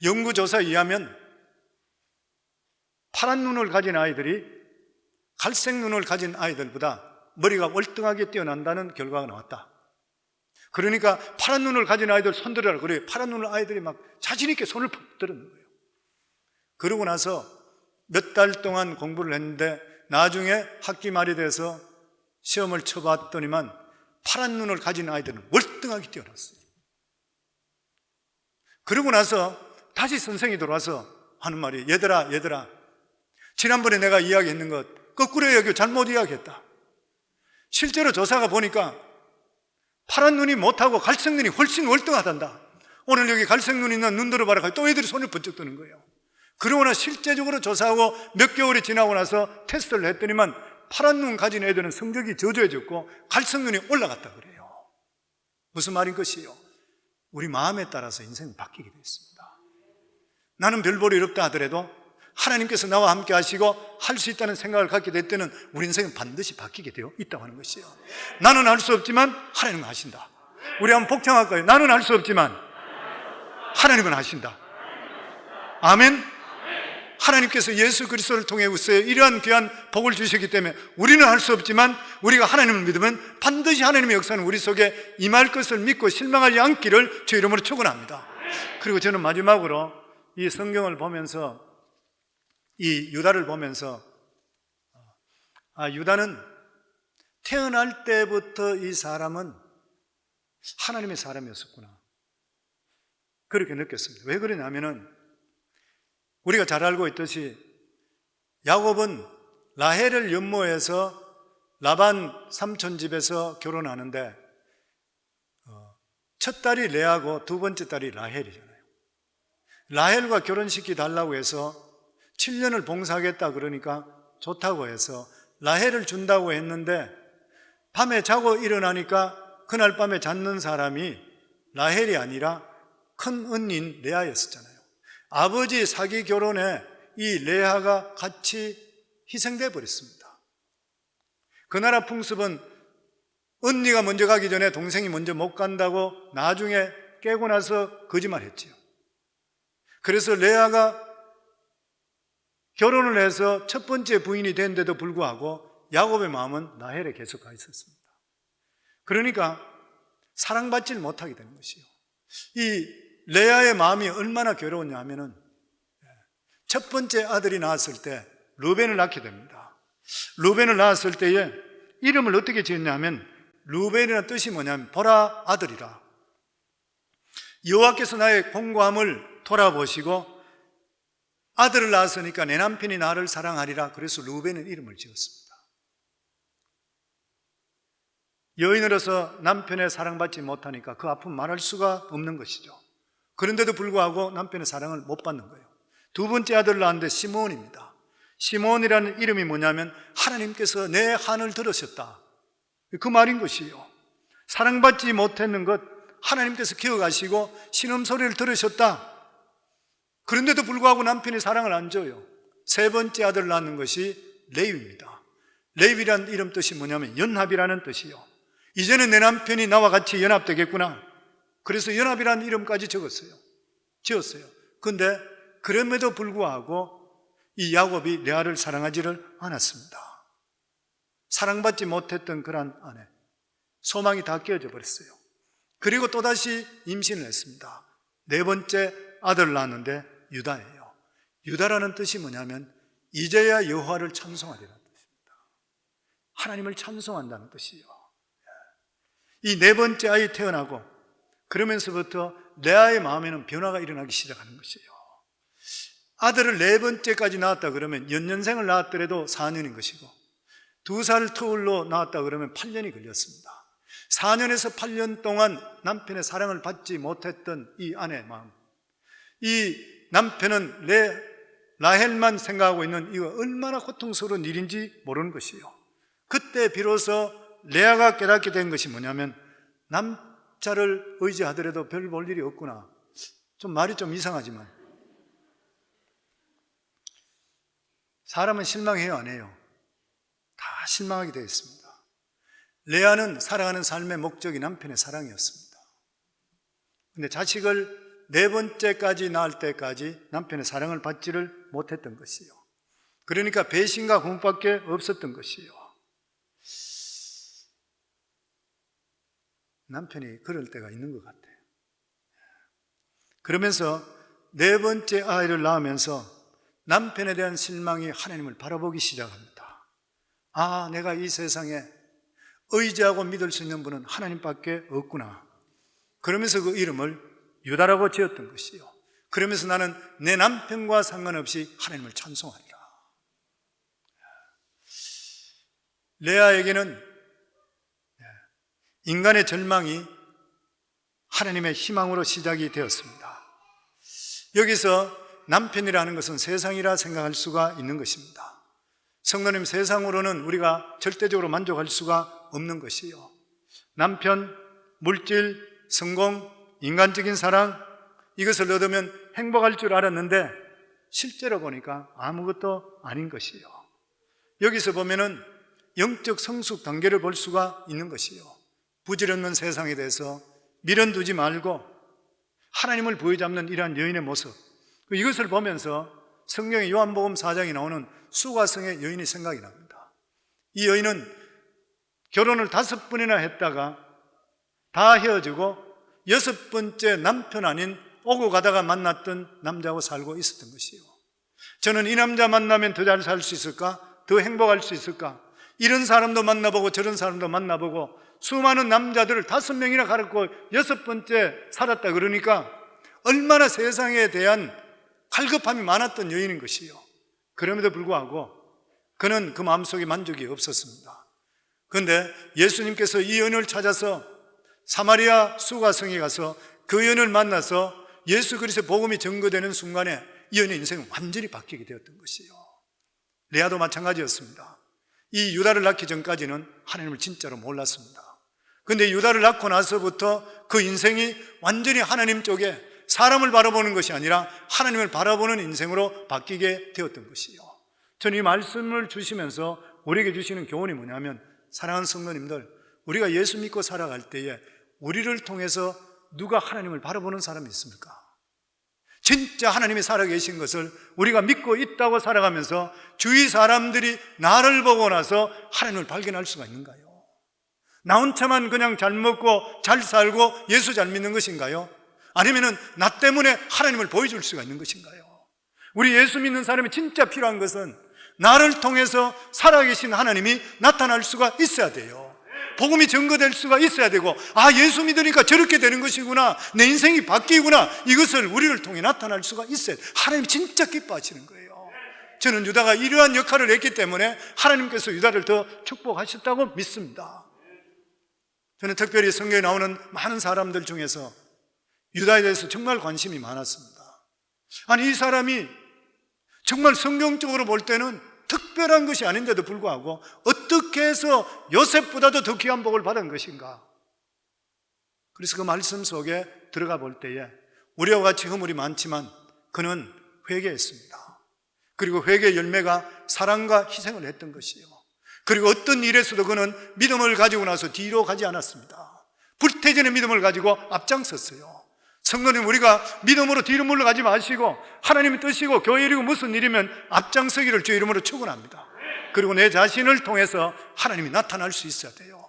연구조사에 의하면 파란 눈을 가진 아이들이 갈색 눈을 가진 아이들보다 머리가 월등하게 뛰어난다는 결과가 나왔다. 그러니까 파란 눈을 가진 아이들 손들으라 그래요. 파란 눈을 아이들이 막 자신 있게 손을 푹 들었는 거예요. 그러고 나서 몇 달 동안 공부를 했는데 나중에 학기 말이 돼서 시험을 쳐봤더니만 파란 눈을 가진 아이들은 월등하게 뛰어났어요. 그러고 나서 다시 선생이 돌아와서 하는 말이, 얘들아 지난번에 내가 이야기했는 것 거꾸로 이야기하고 잘못 이야기했다. 실제로 조사가 보니까 파란 눈이 못하고 갈색 눈이 훨씬 월등하단다. 오늘 여기 갈색 눈 있는 눈 들어봐라. 또 애들이 손을 번쩍 드는 거예요. 그러고 나서 실제적으로 조사하고 몇 개월이 지나고 나서 테스트를 했더니만 파란 눈 가진 애들은 성적이 저조해졌고 갈색 눈이 올라갔다 그래요. 무슨 말인 것이요? 우리 마음에 따라서 인생은 바뀌게 되어 있습니다. 나는 별 볼이 없다 하더라도 하나님께서 나와 함께 하시고 할 수 있다는 생각을 갖게 될 때는 우리 인생은 반드시 바뀌게 되어 있다고 하는 것이요. 나는 할 수 없지만 하나님은 하신다. 우리 한번 복창할까요? 나는 할 수 없지만 하나님은 하신다. 아멘. 하나님께서 예수 그리스도를 통해 우리에 이러한 귀한 복을 주셨기 때문에 우리는 할 수 없지만 우리가 하나님을 믿으면 반드시 하나님의 역사는 우리 속에 임할 것을 믿고 실망하지 않기를 주 이름으로 축원합니다. 그리고 저는 마지막으로 이 성경을 보면서 이 유다를 보면서 유다는 태어날 때부터 이 사람은 하나님의 사람이었었구나, 그렇게 느꼈습니다. 왜 그러냐면은 우리가 잘 알고 있듯이 야곱은 라헬을 연모해서 라반 삼촌 집에서 결혼하는데 첫 딸이 레아고 두 번째 딸이 라헬이잖아요. 라헬과 결혼시키 달라고 해서 7년을 봉사하겠다 그러니까 좋다고 해서 라헬을 준다고 했는데 밤에 자고 일어나니까 그날 밤에 잤는 사람이 라헬이 아니라 큰 언니인 레아였었잖아요. 아버지 사기 결혼에 이 레아가 같이 희생돼 버렸습니다. 그 나라 풍습은 언니가 먼저 가기 전에 동생이 먼저 못 간다고 나중에 깨고 나서 거짓말했지요. 그래서 레아가 결혼을 해서 첫 번째 부인이 된데도 불구하고 야곱의 마음은 라헬에 계속 가 있었습니다. 그러니까 사랑받지를 못하게 되는 것이요. 이 레아의 마음이 얼마나 괴로웠냐 하면은 첫 번째 아들이 나왔을 때 르벤을 낳게 됩니다. 르벤을 낳았을 때에 이름을 어떻게 지었냐 하면 르벤이라는 뜻이 뭐냐면 보라 아들이라. 여호와께서 나의 공고함을 돌아보시고 아들을 낳았으니까 내 남편이 나를 사랑하리라. 그래서 르벤은 이름을 지었습니다. 여인으로서 남편의 사랑받지 못하니까 그 아픔 말할 수가 없는 것이죠. 그런데도 불구하고 남편의 사랑을 못 받는 거예요. 두 번째 아들을 낳았는데 시므온입니다. 시므온이라는 이름이 뭐냐면 하나님께서 내 한을 들으셨다, 그 말인 것이에요. 사랑받지 못했는 것 하나님께서 기억하시고 신음소리를 들으셨다. 그런데도 불구하고 남편이 사랑을 안 줘요. 세 번째 아들을 낳는 것이 레위입니다. 레위라는 이름 뜻이 뭐냐면 연합이라는 뜻이요. 이제는 내 남편이 나와 같이 연합되겠구나. 그래서 연합이라는 이름까지 지었어요. 그런데 그럼에도 불구하고 이 야곱이 레아를 사랑하지를 않았습니다. 사랑받지 못했던 그런 아내, 소망이 다 깨어져 버렸어요. 그리고 또다시 임신을 했습니다. 네 번째 아들을 낳았는데 유다예요. 유다라는 뜻이 뭐냐면 이제야 여호와를 찬송하리라는 뜻입니다. 하나님을 찬송한다는 뜻이에요. 이 네 번째 아이 태어나고 그러면서부터 레아의 마음에는 변화가 일어나기 시작하는 것이에요. 아들을 네 번째까지 낳았다 그러면 연년생을 낳았더라도 4년인 것이고 2살 터울로 낳았다 그러면 8년이 걸렸습니다. 4년에서 8년 동안 남편의 사랑을 받지 못했던 이 아내의 마음, 이 남편은 라헬만 생각하고 있는 이거 얼마나 고통스러운 일인지 모르는 것이요. 그때 비로소 레아가 깨닫게 된 것이 뭐냐면 남자를 의지하더라도 별 볼 일이 없구나. 좀 말이 좀 이상하지만 사람은 실망해요, 안 해요? 다 실망하게 되어 있습니다. 레아는 살아가는 삶의 목적이 남편의 사랑이었습니다. 근데 자식을 4번째까지 낳을 때까지 남편의 사랑을 받지를 못했던 것이요. 그러니까 배신과 공밖에 없었던 것이요. 남편이 그럴 때가 있는 것 같아요. 그러면서 4번째 아이를 낳으면서 남편에 대한 실망이 하나님을 바라보기 시작합니다. 아, 내가 이 세상에 의지하고 믿을 수 있는 분은 하나님밖에 없구나. 그러면서 그 이름을 유다라고 지었던 것이요. 그러면서 나는 내 남편과 상관없이 하나님을 찬송하리라. 레아에게는 인간의 절망이 하나님의 희망으로 시작이 되었습니다. 여기서 남편이라는 것은 세상이라 생각할 수가 있는 것입니다. 성도님, 세상으로는 우리가 절대적으로 만족할 수가 없는 것이요. 남편, 물질, 성공, 인간적인 사랑, 이것을 얻으면 행복할 줄 알았는데 실제로 보니까 아무것도 아닌 것이요. 여기서 보면은 영적 성숙 단계를 볼 수가 있는 것이요. 부질없는 세상에 대해서 미련두지 말고 하나님을 부여잡는 이러한 여인의 모습, 이것을 보면서 성경의 요한복음 4장에 나오는 수가성의 여인이 생각이 납니다. 이 여인은 결혼을 5번이나 했다가 다 헤어지고 6번째 남편 아닌 오고 가다가 만났던 남자하고 살고 있었던 것이요. 저는 이 남자 만나면 더 잘 살 수 있을까? 더 행복할 수 있을까? 이런 사람도 만나보고 저런 사람도 만나보고 수많은 남자들을 5명이나 가르고 6번째 살았다 그러니까 얼마나 세상에 대한 갈급함이 많았던 여인인 것이요. 그럼에도 불구하고 그는 그 마음속에 만족이 없었습니다. 그런데 예수님께서 이 여인을 찾아서 사마리아 수가성에 가서 그 여인을 만나서 예수 그리스도의 복음이 전거되는 순간에 이 여인의 인생은 완전히 바뀌게 되었던 것이요. 레아도 마찬가지였습니다. 이 유다를 낳기 전까지는 하나님을 진짜로 몰랐습니다. 그런데 유다를 낳고 나서부터 그 인생이 완전히 하나님 쪽에 사람을 바라보는 것이 아니라 하나님을 바라보는 인생으로 바뀌게 되었던 것이요. 저는 이 말씀을 주시면서 우리에게 주시는 교훈이 뭐냐면, 사랑하는 성도님들, 우리가 예수 믿고 살아갈 때에 우리를 통해서 누가 하나님을 바라보는 사람이 있습니까? 진짜 하나님이 살아계신 것을 우리가 믿고 있다고 살아가면서 주위 사람들이 나를 보고 나서 하나님을 발견할 수가 있는가요? 나 혼자만 그냥 잘 먹고 잘 살고 예수 잘 믿는 것인가요? 아니면은 나 때문에 하나님을 보여줄 수가 있는 것인가요? 우리 예수 믿는 사람이 진짜 필요한 것은 나를 통해서 살아계신 하나님이 나타날 수가 있어야 돼요. 복음이 증거될 수가 있어야 되고, 아, 예수 믿으니까 저렇게 되는 것이구나, 내 인생이 바뀌구나, 이것을 우리를 통해 나타날 수가 있어야 돼요. 하나님이 진짜 기뻐하시는 거예요. 저는 유다가 이러한 역할을 했기 때문에 하나님께서 유다를 더 축복하셨다고 믿습니다. 저는 특별히 성경에 나오는 많은 사람들 중에서 유다에 대해서 정말 관심이 많았습니다. 아니, 이 사람이 정말 성경적으로 볼 때는 특별한 것이 아닌데도 불구하고 어떻게 해서 요셉보다도 더 귀한 복을 받은 것인가? 그래서 그 말씀 속에 들어가 볼 때에 우리와 같이 허물이 많지만 그는 회개했습니다. 그리고 회개의 열매가 사랑과 희생을 했던 것이요. 그리고 어떤 일에서도 그는 믿음을 가지고 나서 뒤로 가지 않았습니다. 불태전의 믿음을 가지고 앞장섰어요. 성도님, 우리가 믿음으로 뒤로 물러가지 마시고 하나님의 뜻이고 교회 일이고 무슨 일이면 앞장서기를 주의 이름으로 축원합니다. 그리고 내 자신을 통해서 하나님이 나타날 수 있어야 돼요.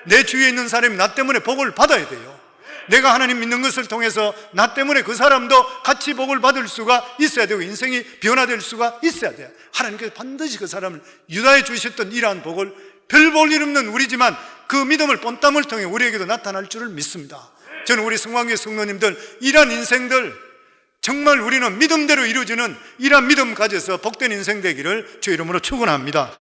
내 주위에 있는 사람이 나 때문에 복을 받아야 돼요. 내가 하나님 믿는 것을 통해서 나 때문에 그 사람도 같이 복을 받을 수가 있어야 되고 인생이 변화될 수가 있어야 돼요. 하나님께서 반드시 그 사람을, 유다에 주셨던 이러한 복을 별 볼 일 없는 우리지만 그 믿음을 본땀을 통해 우리에게도 나타날 줄을 믿습니다. 저는 우리 성광교회 성도님들, 이러한 인생들 정말 우리는 믿음대로 이루어지는 이러한 믿음 가져서 복된 인생 되기를 주의 이름으로 축원합니다.